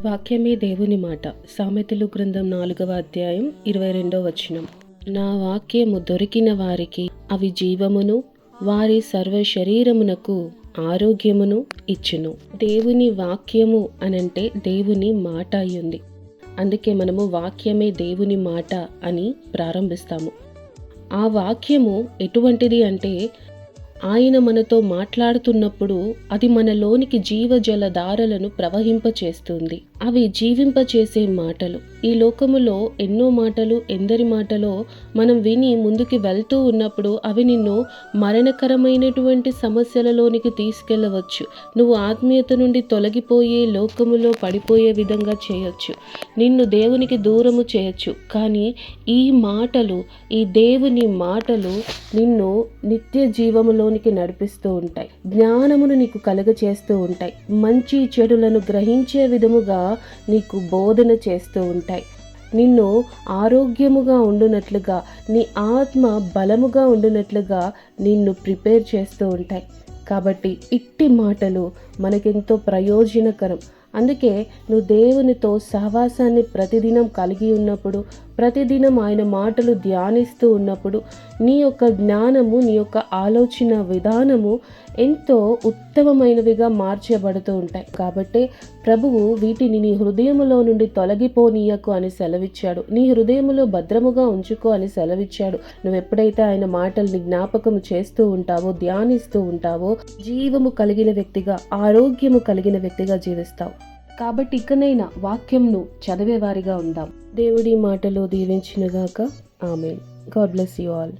వాక్యమే దేవుని మాట. సామెతలు గ్రంథం 4వ అధ్యాయం 22వ వచనం. నా వాక్యము దొరికిన వారికి అవి జీవమును, వారి సర్వ శరీరమునకు ఆరోగ్యమును ఇచ్చును. దేవుని వాక్యము అనంటే దేవుని మాట అయ్యుంది. అందుకే మనము వాక్యమే దేవుని మాట అని ప్రారంభిస్తాము. ఆ వాక్యము ఎటువంటిది అంటే, ఆయన మనతో మాట్లాడుతున్నప్పుడు అది మనలోనికి జీవజల ధారలను ప్రవహింపచేస్తుంది. అవి జీవింపచేసే మాటలు. ఈ లోకములో ఎన్నో మాటలు, ఎందరి మాటలో మనం విని ముందుకు వెళ్తూ ఉన్నప్పుడు అవి నిన్ను మరణకరమైనటువంటి సమస్యలలోనికి తీసుకెళ్ళవచ్చు. నువ్వు ఆత్మీయత నుండి తొలగిపోయే, లోకములో పడిపోయే విధంగా చేయొచ్చు. నిన్ను దేవునికి దూరము చేయొచ్చు. కానీ ఈ మాటలు, ఈ దేవుని మాటలు నిన్ను నిత్య జీవములోనికి నడిపిస్తూ ఉంటాయి. జ్ఞానమును నీకు కలుగచేస్తూ ఉంటాయి. మంచి చెడులను గ్రహించే విధముగా నీకు బోధన చేస్తూ ఉంటాయి. నిన్ను ఆరోగ్యముగా ఉండునట్లుగా, నీ ఆత్మ బలముగా ఉండునట్లుగా నిన్ను ప్రిపేర్ చేస్తూ ఉంటాయి. కాబట్టి ఇట్టి మాటలు మనకెంతో ప్రయోజనకరం. అందుకే నువ్వు దేవునితో సహవాసాన్ని ప్రతిదినం కలిగి ఉన్నప్పుడు, ప్రతిదినం ఆయన మాటలు ధ్యానిస్తూ ఉన్నప్పుడు నీ యొక్క జ్ఞానము, నీ యొక్క ఆలోచన విధానము ఎంతో ఉత్తమమైనవిగా మార్చబడుతూ ఉంటాయి. కాబట్టి ప్రభువు వీటిని నీ హృదయములో నుండి తొలగిపోనీయకు అని సెలవిచ్చాడు. నీ హృదయములో భద్రముగా ఉంచుకో అని సెలవిచ్చాడు. నువ్వు ఎప్పుడైతే ఆయన మాటల్ని జ్ఞాపకము చేస్తూ ఉంటావో, ధ్యానిస్తూ ఉంటావో, జీవము కలిగిన వ్యక్తిగా, ఆరోగ్యము కలిగిన వ్యక్తిగా జీవిస్తావు. కాబట్టి ఇకనైనా వాక్యంను చదివేవారిగా ఉందాం. దేవుడి మాటలు దీవించునుగాక. Amen. God bless you all.